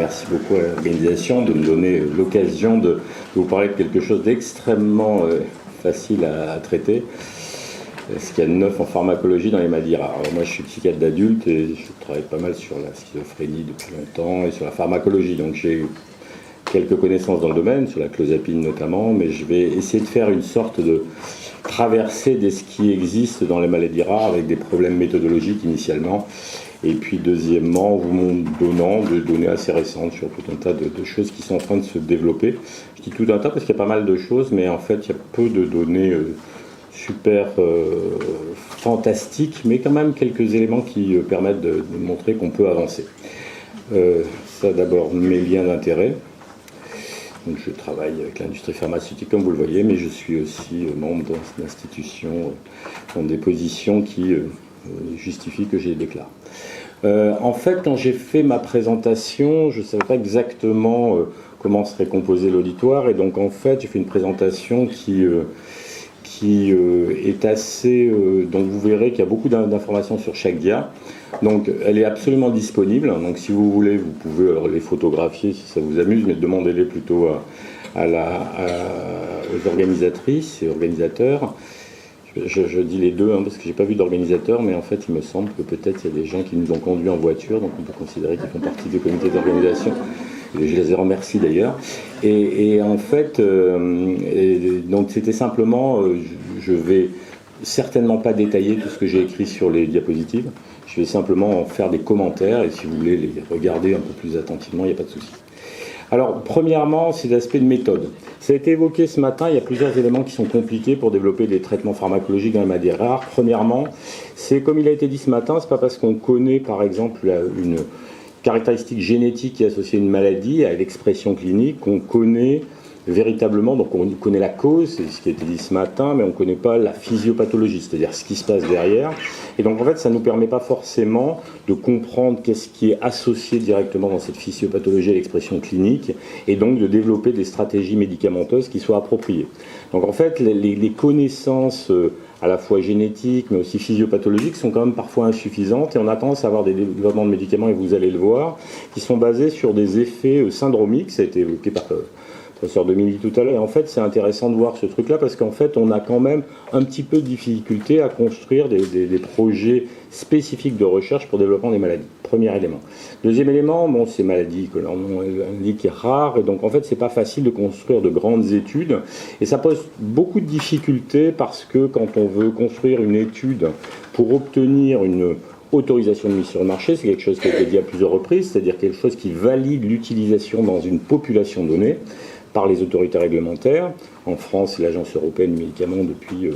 Merci beaucoup à l'organisation de me donner l'occasion de vous parler de quelque chose d'extrêmement facile à traiter. Ce qu'il y a de neuf en pharmacologie dans les maladies rares. Alors moi je suis psychiatre d'adulte et je travaille pas mal sur la schizophrénie depuis longtemps et sur la pharmacologie. Donc j'ai quelques connaissances dans le domaine, sur la clozapine notamment, mais je vais essayer de faire une sorte de traversée de ce qui existe dans les maladies rares avec des problèmes méthodologiques initialement. Et puis deuxièmement, vous m'en donnant des données assez récentes sur tout un tas de choses qui sont en train de se développer. Je dis tout un tas parce qu'il y a pas mal de choses, mais en fait il y a peu de données super fantastiques, mais quand même quelques éléments qui permettent de montrer qu'on peut avancer. Ça d'abord, mes liens d'intérêt. Donc, je travaille avec l'industrie pharmaceutique, comme vous le voyez, mais je suis aussi membre d'institutions dans des positions qui justifient que je les déclare. En fait, quand j'ai fait ma présentation, je ne savais pas exactement comment serait composé l'auditoire, et donc en fait, j'ai fait une présentation qui est assez... donc vous verrez qu'il y a beaucoup d'informations sur chaque dia. Donc elle est absolument disponible. Donc si vous voulez, vous pouvez alors les photographier si ça vous amuse, mais demandez-les plutôt aux organisatrices et organisateurs. Je dis les deux, parce que j'ai pas vu d'organisateurs, mais en fait il me semble que peut-être il y a des gens qui nous ont conduits en voiture, donc on peut considérer qu'ils font partie du comité d'organisation. Je les remercie d'ailleurs. Et en fait, donc c'était simplement, je vais certainement pas détailler tout ce que j'ai écrit sur les diapositives. Je vais simplement en faire des commentaires, et si vous voulez les regarder un peu plus attentivement, il n'y a pas de souci. Alors, premièrement, c'est l'aspect de méthode. Ça a été évoqué ce matin, il y a plusieurs éléments qui sont compliqués pour développer des traitements pharmacologiques dans les maladies rares. Premièrement, c'est comme il a été dit ce matin, c'est pas parce qu'on connaît par exemple une caractéristique génétique qui est associée à une maladie, à l'expression clinique, qu'on connaît véritablement, donc on connaît la cause, c'est ce qui a été dit ce matin, mais on ne connaît pas la physiopathologie, c'est-à-dire ce qui se passe derrière. Et donc en fait, ça ne nous permet pas forcément de comprendre qu'est-ce qui est associé directement dans cette physiopathologie à l'expression clinique, et donc de développer des stratégies médicamenteuses qui soient appropriées. Donc en fait, les connaissances à la fois génétiques, mais aussi physiopathologiques, sont quand même parfois insuffisantes, et on a tendance à avoir des développements de médicaments, et vous allez le voir, qui sont basés sur des effets syndromiques, ça a été évoqué par professeur Demilly tout à l'heure, et en fait c'est intéressant de voir ce truc-là, parce qu'en fait on a quand même un petit peu de difficulté à construire des projets spécifiques de recherche pour le développement des maladies. Premier élément. Deuxième élément, bon, ces maladies que l'on indique rares, et donc en fait c'est pas facile de construire de grandes études, et ça pose beaucoup de difficultés, parce que quand on veut construire une étude pour obtenir une autorisation de mise sur le marché, c'est quelque chose qui a été dit à plusieurs reprises, c'est-à-dire quelque chose qui valide l'utilisation dans une population donnée par les autorités réglementaires. En France, c'est l'Agence européenne du médicament depuis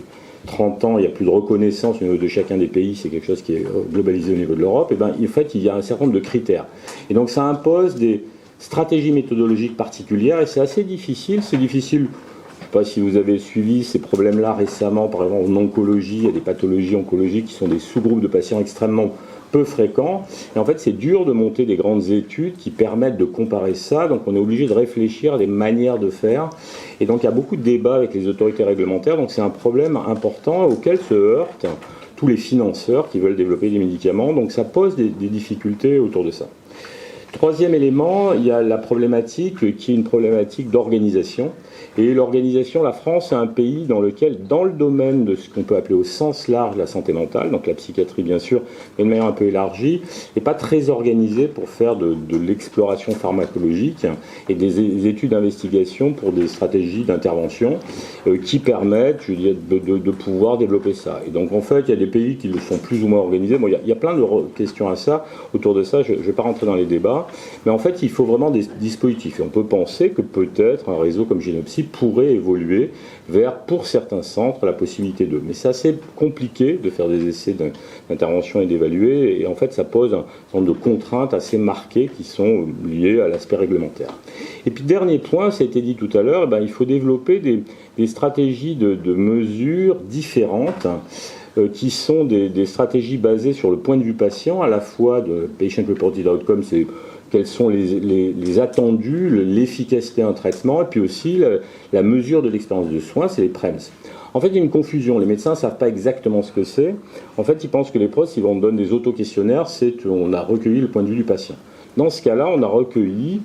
30 ans, il n'y a plus de reconnaissance au niveau de chacun des pays, c'est quelque chose qui est globalisé au niveau de l'Europe. Et bien, en fait, il y a un certain nombre de critères. Et donc, ça impose des stratégies méthodologiques particulières, et c'est assez difficile. C'est difficile, je ne sais pas si vous avez suivi ces problèmes-là récemment, par exemple en oncologie, il y a des pathologies oncologiques qui sont des sous-groupes de patients extrêmement peu fréquents, et en fait c'est dur de monter des grandes études qui permettent de comparer ça, donc on est obligé de réfléchir à des manières de faire, et donc il y a beaucoup de débats avec les autorités réglementaires, donc c'est un problème important auquel se heurtent tous les financeurs qui veulent développer des médicaments, donc ça pose des difficultés autour de ça. Troisième élément, il y a la problématique qui est une problématique d'organisation. Et l'organisation, la France est un pays dans lequel, dans le domaine de ce qu'on peut appeler au sens large la santé mentale, donc la psychiatrie bien sûr, mais de manière un peu élargie, n'est pas très organisée pour faire de l'exploration pharmacologique et des études d'investigation pour des stratégies d'intervention qui permettent, je dirais, de pouvoir développer ça. Et donc en fait, il y a des pays qui le sont plus ou moins organisés. Bon, il y a plein de questions à ça, autour de ça, je ne vais pas rentrer dans les débats, mais en fait, il faut vraiment des dispositifs. Et on peut penser que peut-être un réseau comme Genopsy pourrait évoluer vers, pour certains centres, la possibilité d'eux. Mais c'est assez compliqué de faire des essais d'intervention et d'évaluer, et en fait ça pose un certain nombre de contraintes assez marquées qui sont liées à l'aspect réglementaire. Et puis dernier point, ça a été dit tout à l'heure, il faut développer des stratégies de mesures différentes, qui sont des stratégies basées sur le point de vue patient, à la fois de Patient Reported Outcome, c'est quels sont les attendus, l'efficacité d'un traitement, et puis aussi la mesure de l'expérience de soins, c'est les PREMS. En fait, il y a une confusion. Les médecins ne savent pas exactement ce que c'est. En fait, ils pensent que les PREMS, ils vont donner des auto-questionnaires, on a recueilli le point de vue du patient. Dans ce cas-là, on a recueilli,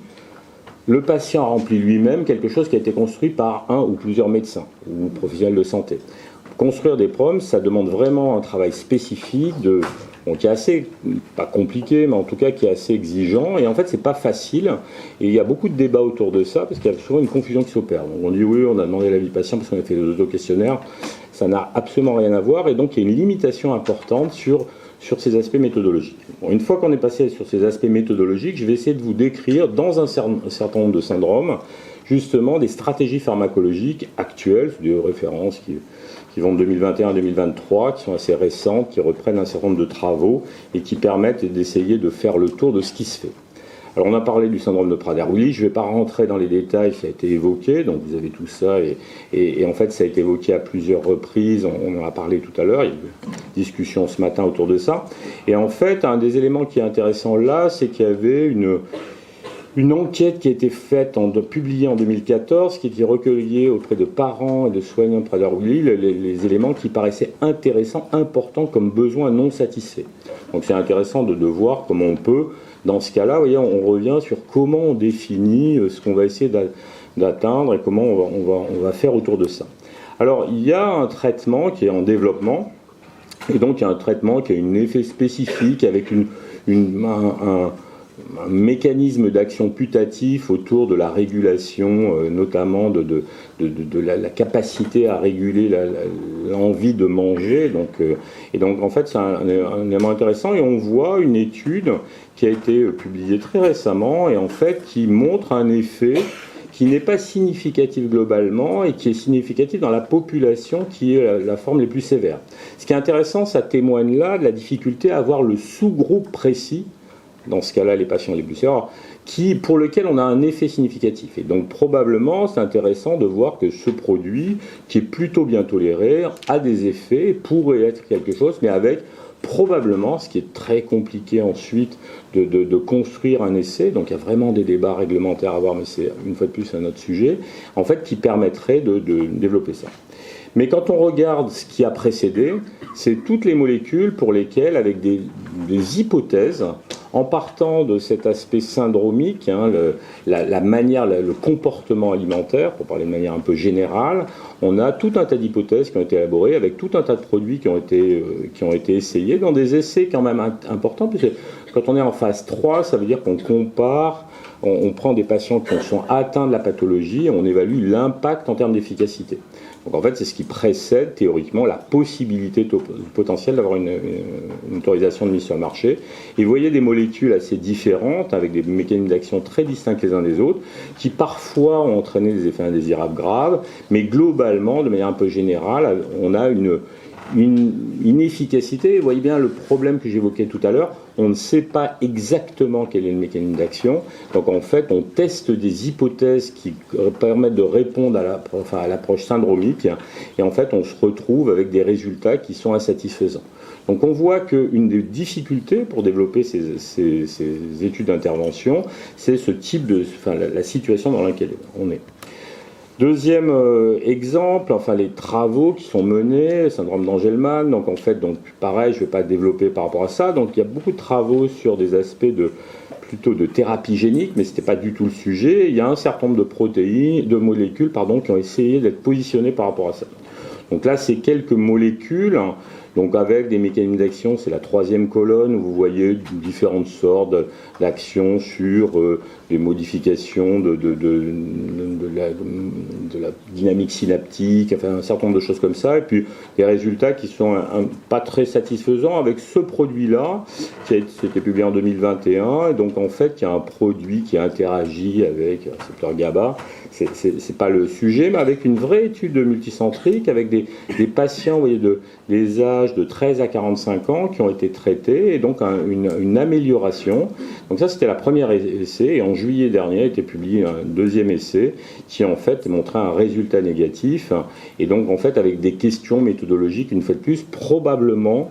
le patient a rempli lui-même quelque chose qui a été construit par un ou plusieurs médecins ou professionnels de santé. Construire des PROM, ça demande vraiment un travail spécifique qui est assez, pas compliqué, mais en tout cas qui est assez exigeant. Et en fait, c'est pas facile. Et il y a beaucoup de débats autour de ça, parce qu'il y a souvent une confusion qui s'opère. Donc on dit oui, on a demandé l'avis du patient parce qu'on a fait des auto-questionnaires. Ça n'a absolument rien à voir. Et donc il y a une limitation importante sur ces aspects méthodologiques. Bon, une fois qu'on est passé sur ces aspects méthodologiques, je vais essayer de vous décrire dans un certain nombre de syndromes, justement des stratégies pharmacologiques actuelles, des références qui vont de 2021 à 2023, qui sont assez récentes, qui reprennent un certain nombre de travaux et qui permettent d'essayer de faire le tour de ce qui se fait. Alors on a parlé du syndrome de Prader-Willi, je ne vais pas rentrer dans les détails, ça a été évoqué, donc vous avez tout ça, et en fait ça a été évoqué à plusieurs reprises, on en a parlé tout à l'heure, il y a eu une discussion ce matin autour de ça, et en fait un des éléments qui est intéressant là, c'est qu'il y avait une enquête qui a été faite, publiée en 2014, qui était recueillie auprès de parents et de soignants de Prader-Willi, les éléments qui paraissaient intéressants, importants comme besoins non satisfaits. Donc c'est intéressant de voir comment on peut, dans ce cas-là, vous voyez, on revient sur comment on définit ce qu'on va essayer d'atteindre et comment on va faire autour de ça. Alors il y a un traitement qui est en développement, et donc il y a un traitement qui a un effet spécifique avec un mécanisme d'action putatif autour de la régulation, notamment de la capacité à réguler l'envie de manger. Et donc en fait c'est un élément intéressant, et on voit une étude qui a été publiée très récemment et en fait qui montre un effet qui n'est pas significatif globalement et qui est significatif dans la population qui est la forme les plus sévère. Ce qui est intéressant, ça témoigne là de la difficulté à avoir le sous-groupe précis, dans ce cas-là les patients les plus sévères, pour lequel on a un effet significatif. Et donc probablement c'est intéressant de voir que ce produit, qui est plutôt bien toléré, a des effets, pourrait être quelque chose, mais avec probablement, ce qui est très compliqué ensuite, de construire un essai, donc il y a vraiment des débats réglementaires à avoir, mais c'est une fois de plus un autre sujet, en fait qui permettrait de développer ça. Mais quand on regarde ce qui a précédé, c'est toutes les molécules pour lesquelles, avec des hypothèses, en partant de cet aspect syndromique, la manière, le comportement alimentaire, pour parler de manière un peu générale, on a tout un tas d'hypothèses qui ont été élaborées avec tout un tas de produits qui ont été essayés dans des essais quand même importants, puisque quand on est en phase 3, ça veut dire qu'on compare, on prend des patients qui sont atteints de la pathologie et on évalue l'impact en termes d'efficacité. Donc en fait, c'est ce qui précède théoriquement la possibilité potentielle d'avoir une autorisation de mise sur le marché. Et vous voyez des molécules assez différentes, avec des mécanismes d'action très distincts les uns des autres, qui parfois ont entraîné des effets indésirables graves, mais globalement, de manière un peu générale, on a une efficacité. Vous voyez bien le problème que j'évoquais tout à l'heure, on ne sait pas exactement quel est le mécanisme d'action, donc en fait on teste des hypothèses qui permettent de répondre à l'approche syndromique, et en fait on se retrouve avec des résultats qui sont insatisfaisants. Donc on voit qu'une des difficultés pour développer ces études d'intervention, c'est ce type la situation dans laquelle on est. Deuxième exemple, les travaux qui sont menés, syndrome d'Angelman, donc en fait, pareil, je ne vais pas développer par rapport à ça, donc il y a beaucoup de travaux sur des aspects plutôt de thérapie génique, mais ce n'était pas du tout le sujet. Il y a un certain nombre de molécules, qui ont essayé d'être positionnées par rapport à ça. Donc là, c'est quelques molécules, donc avec des mécanismes d'action, c'est la troisième colonne où vous voyez différentes sortes d'actions sur les modifications de la dynamique synaptique, un certain nombre de choses comme ça, et puis des résultats qui sont pas très satisfaisants avec ce produit-là, qui a été publié en 2021, et donc en fait, il y a un produit qui interagit avec le récepteur GABA. C'est pas le sujet, mais avec une vraie étude multicentrique, avec des patients, vous voyez, des âges de 13 à 45 ans qui ont été traités, et donc une amélioration. Donc ça, c'était la première essai, et en juillet dernier a été publié un deuxième essai qui en fait montrait un résultat négatif, et donc en fait avec des questions méthodologiques, une fois de plus, probablement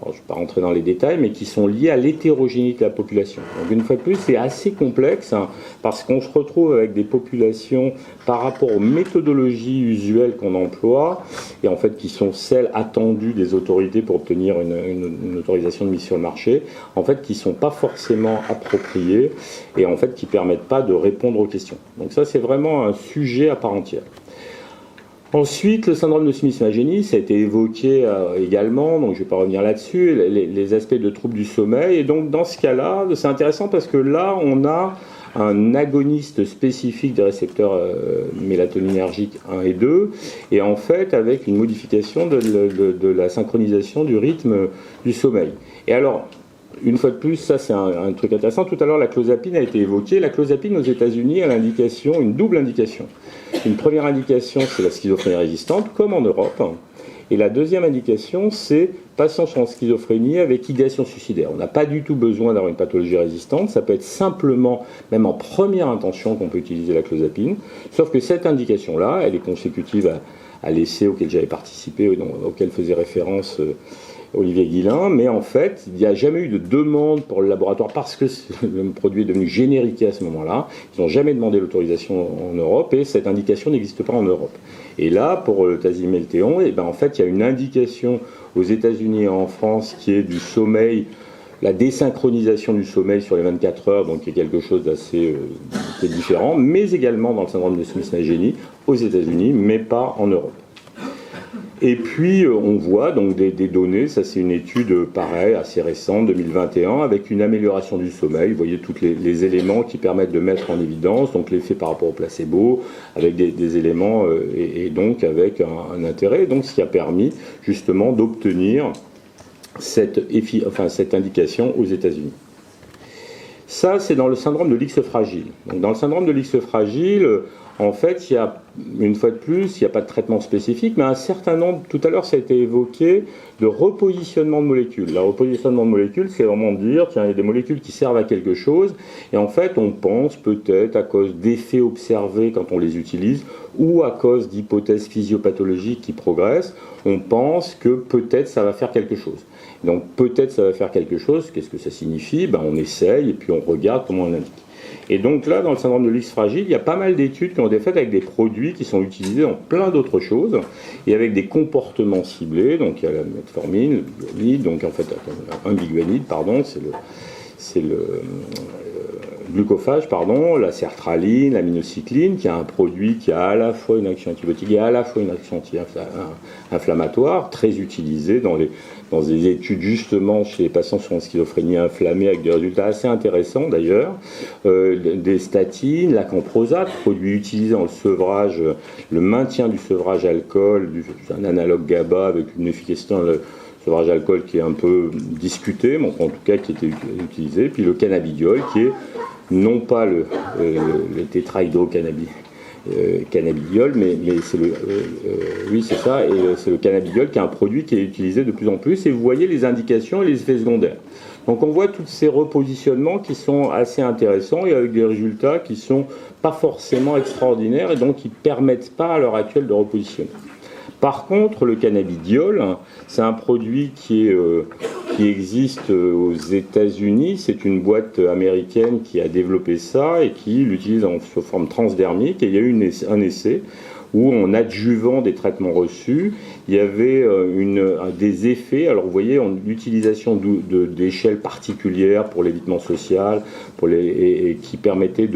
alors, je ne vais pas rentrer dans les détails, mais qui sont liées à l'hétérogénéité de la population. Donc une fois de plus, c'est assez complexe, hein, parce qu'on se retrouve avec des populations par rapport aux méthodologies usuelles qu'on emploie, et en fait qui sont celles attendues des autorités pour obtenir une autorisation de mise sur le marché, en fait qui ne sont pas forcément appropriées, et en fait qui ne permettent pas de répondre aux questions. Donc ça, c'est vraiment un sujet à part entière. Ensuite, le syndrome de Smith-Magenis, ça a été évoqué également, donc je ne vais pas revenir là-dessus, les aspects de troubles du sommeil. Et donc, dans ce cas-là, c'est intéressant parce que là, on a un agoniste spécifique des récepteurs mélatoninergiques 1 et 2, et en fait, avec une modification de la synchronisation du rythme du sommeil. Et alors, une fois de plus, ça c'est un truc intéressant. Tout à l'heure, la clozapine a été évoquée. La clozapine aux États-Unis a l'indication, une double indication. Une première indication, c'est la schizophrénie résistante, comme en Europe. Et la deuxième indication, c'est patients en schizophrénie avec idéation suicidaire. On n'a pas du tout besoin d'avoir une pathologie résistante. Ça peut être simplement, même en première intention, qu'on peut utiliser la clozapine. Sauf que cette indication-là, elle est consécutive à l'essai auquel j'avais participé, auquel faisait référence Olivier Guillain, mais en fait, il n'y a jamais eu de demande pour le laboratoire parce que le produit est devenu génériqué à ce moment-là. Ils n'ont jamais demandé l'autorisation en Europe et cette indication n'existe pas en Europe. Et là, pour le tasimeltéon, eh ben, en fait, il y a une indication aux États-Unis et en France qui est du sommeil, la désynchronisation du sommeil sur les 24 heures, donc qui est quelque chose d'assez différent, mais également dans le syndrome de Smith-Magenis aux États-Unis, mais pas en Europe. Et puis, on voit donc des données, ça c'est une étude pareille, assez récente, 2021, avec une amélioration du sommeil. Vous voyez tous les éléments qui permettent de mettre en évidence, donc l'effet par rapport au placebo, avec des éléments, et donc avec un intérêt, donc ce qui a permis justement d'obtenir cette indication aux États-Unis. Ça, c'est dans le syndrome de l'X fragile. Donc, dans le syndrome de l'X fragile, en fait, il y a, une fois de plus, il n'y a pas de traitement spécifique, mais un certain nombre, tout à l'heure ça a été évoqué, de repositionnement de molécules. Le repositionnement de molécules, c'est vraiment de dire, tiens, il y a des molécules qui servent à quelque chose, et en fait, on pense peut-être à cause d'effets observés quand on les utilise, ou à cause d'hypothèses physiopathologiques qui progressent, on pense que peut-être ça va faire quelque chose. Donc peut-être ça va faire quelque chose, qu'est-ce que ça signifie ? On essaye, et puis on regarde comment on indique. Et donc là, dans le syndrome de l'X fragile, il y a pas mal d'études qui ont été faites avec des produits qui sont utilisés dans plein d'autres choses, et avec des comportements ciblés. Donc il y a la metformine, le biguanide, donc en fait un biguanide, pardon, c'est le glucophage, pardon, la sertraline, l'aminocycline, qui est un produit qui a à la fois une action antibiotique et à la fois une action anti-inflammatoire, très utilisé dans des études justement chez les patients sur une schizophrénie inflammée, avec des résultats assez intéressants d'ailleurs, des statines, la camprosate, produit utilisé dans le sevrage, le maintien du sevrage alcool, un analogue GABA avec une efficacité dans le sevrage alcool qui est un peu discuté, mais en tout cas qui était utilisé, puis le cannabidiol qui est non pas le tétrahydrocannabidiol, mais c'est oui c'est ça, et c'est le cannabidiol qui est un produit qui est utilisé de plus en plus, et vous voyez les indications et les effets secondaires. Donc on voit tous ces repositionnements qui sont assez intéressants et avec des résultats qui sont pas forcément extraordinaires et donc qui permettent pas à l'heure actuelle de repositionner. Par contre, le cannabidiol, c'est un produit qui existe aux États-Unis. C'est une boîte américaine qui a développé ça et qui l'utilise sous forme transdermique. Et il y a eu un essai où, en adjuvant des traitements reçus, il y avait des effets. Alors, vous voyez, l'utilisation d'échelles particulières pour l'évitement social, et qui permettait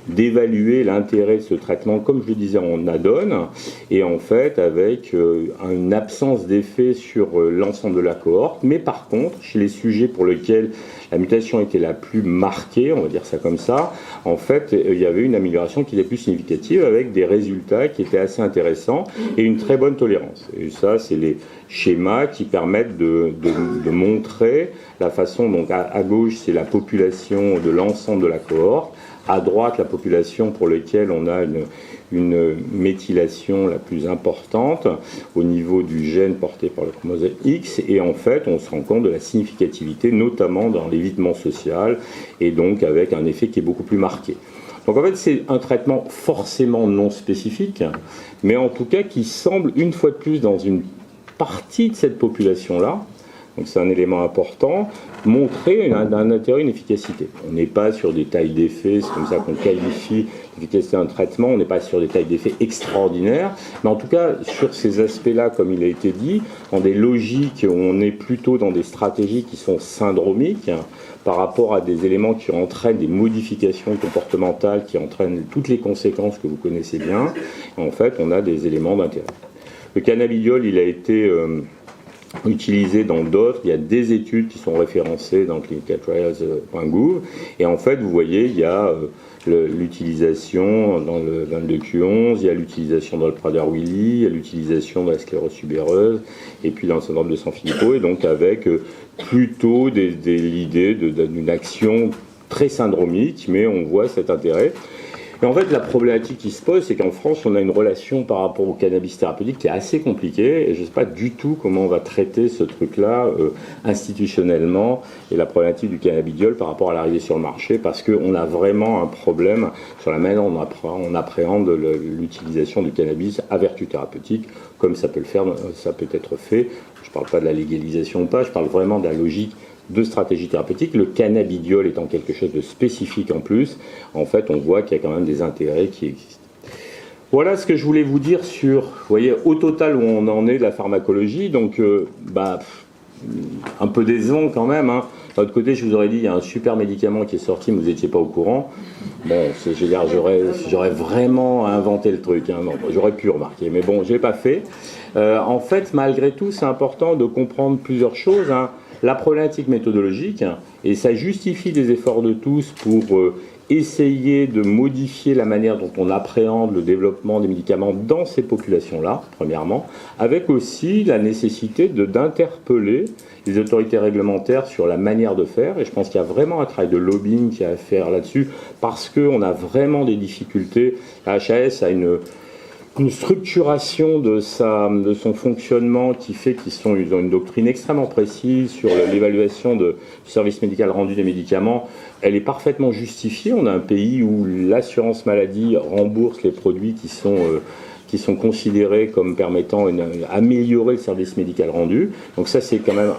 d'évaluer l'intérêt de ce traitement, comme je le disais, en adone, et en fait avec une absence d'effet sur l'ensemble de la cohorte, mais par contre, chez les sujets pour lesquels la mutation était la plus marquée, on va dire ça comme ça, en fait, il y avait une amélioration qui était plus significative, avec des résultats qui étaient assez intéressants, et une très bonne tolérance. Et ça, c'est les schémas qui permettent de montrer la façon, donc à gauche, c'est la population de l'ensemble de la cohorte, à droite, la population pour laquelle on a une méthylation la plus importante au niveau du gène porté par le chromosome X, et en fait, on se rend compte de la significativité, notamment dans l'évitement social, et donc avec un effet qui est beaucoup plus marqué. Donc en fait, c'est un traitement forcément non spécifique, mais en tout cas qui semble, une fois de plus, dans une partie de cette population-là, donc c'est un élément important, montrer un intérêt, une efficacité. On n'est pas sur des tailles d'effets, c'est comme ça qu'on qualifie l'efficacité d'un traitement, on n'est pas sur des tailles d'effets extraordinaires, mais en tout cas sur ces aspects-là, comme il a été dit, dans des logiques où on est plutôt dans des stratégies qui sont syndromiques, par rapport à des éléments qui entraînent des modifications comportementales, qui entraînent toutes les conséquences que vous connaissez bien, en fait on a des éléments d'intérêt. Le cannabidiol, il a été utilisé dans d'autres, il y a des études qui sont référencées dans clinicaltrials.gouv, et en fait vous voyez il y a l'utilisation dans le 22Q11, il y a l'utilisation dans le Prader-Willi, il y a l'utilisation dans la sclérose subéreuse, et puis dans le syndrome de Sanfilippo, et donc avec plutôt l'idée d'une action très syndromique, mais on voit cet intérêt. Et en fait, la problématique qui se pose, c'est qu'en France, on a une relation par rapport au cannabis thérapeutique qui est assez compliquée, et je ne sais pas du tout comment on va traiter ce truc-là institutionnellement, et la problématique du cannabidiol par rapport à l'arrivée sur le marché, parce qu'on a vraiment un problème sur la manière dont on appréhende l'utilisation du cannabis à vertu thérapeutique, comme ça peut être fait. Je ne parle pas de la légalisation ou pas, je parle vraiment de la logique de stratégie thérapeutique. Le cannabidiol étant quelque chose de spécifique en plus, en fait, on voit qu'il y a quand même des intérêts qui existent. Voilà ce que je voulais vous dire sur, vous voyez, au total où on en est de la pharmacologie. Donc, un peu décevant quand même. Hein. D'un autre côté, je vous aurais dit, il y a un super médicament qui est sorti, mais vous n'étiez pas au courant. Bon, je veux dire, j'aurais vraiment inventé le truc. Hein. Non, j'aurais pu remarquer, mais bon, je ne l'ai pas fait. En fait, malgré tout, c'est important de comprendre plusieurs choses. Hein. La problématique méthodologique, et ça justifie des efforts de tous pour essayer de modifier la manière dont on appréhende le développement des médicaments dans ces populations-là, premièrement, avec aussi la nécessité d'interpeller les autorités réglementaires sur la manière de faire, et je pense qu'il y a vraiment un travail de lobbying qui a à faire là-dessus, parce qu'on a vraiment des difficultés. La HAS a une structuration de son fonctionnement qui fait qu'ils ont une doctrine extrêmement précise sur l'évaluation du service médical rendu des médicaments. Elle est parfaitement justifiée. On a un pays où l'assurance maladie rembourse les produits qui sont considérés comme permettant d'améliorer le service médical rendu. Donc ça, c'est quand même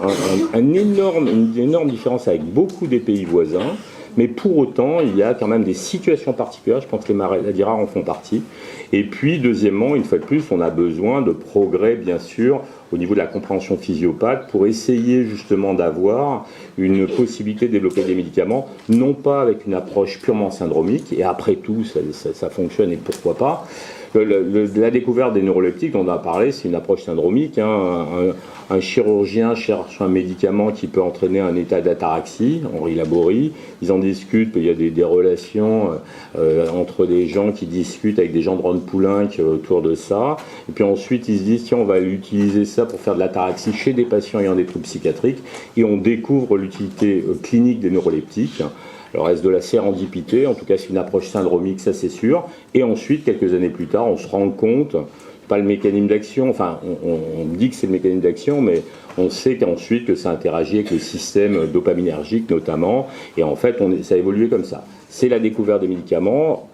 une énorme différence avec beaucoup des pays voisins. Mais pour autant, il y a quand même des situations particulières, je pense que les maladies rares en font partie. Et puis, deuxièmement, une fois de plus, on a besoin de progrès, bien sûr, au niveau de la compréhension physiopathe, pour essayer justement d'avoir une possibilité de développer des médicaments, non pas avec une approche purement syndromique, et après tout, ça fonctionne, et pourquoi pas. La découverte des neuroleptiques dont on a parlé, c'est une approche syndromique. Hein. Un chirurgien cherche un médicament qui peut entraîner un état d'ataraxie, Henri Laborie. Ils en discutent, il y a des relations entre des gens qui discutent avec des gens de Ron Poulenc autour de ça. Et puis ensuite, ils se disent, tiens, on va utiliser ça pour faire de l'ataraxie chez des patients ayant des troubles psychiatriques. Et on découvre l'utilité clinique des neuroleptiques. Alors, est-ce de la sérendipité? En tout cas, c'est une approche syndromique, ça c'est sûr. Et ensuite, quelques années plus tard, on se rend compte, pas le mécanisme d'action, enfin, on dit que c'est le mécanisme d'action, mais on sait qu'ensuite que ça interagit avec le système dopaminergique notamment. Et en fait, ça a évolué comme ça. C'est la découverte des médicaments,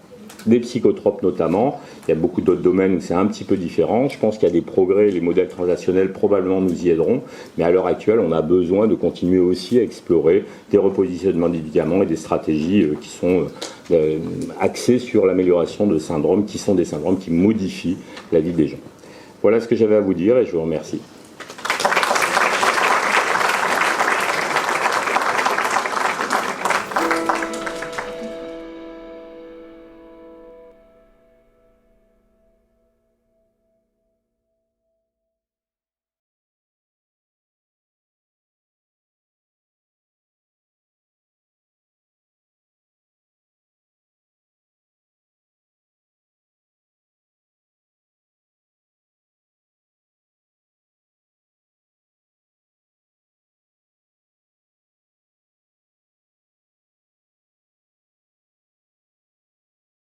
des psychotropes notamment. Il y a beaucoup d'autres domaines où c'est un petit peu différent. Je pense qu'il y a des progrès, les modèles transactionnels probablement nous y aideront, mais à l'heure actuelle, on a besoin de continuer aussi à explorer des repositionnements de médicaments et des stratégies qui sont axées sur l'amélioration de syndromes qui sont des syndromes qui modifient la vie des gens. Voilà ce que j'avais à vous dire et je vous remercie.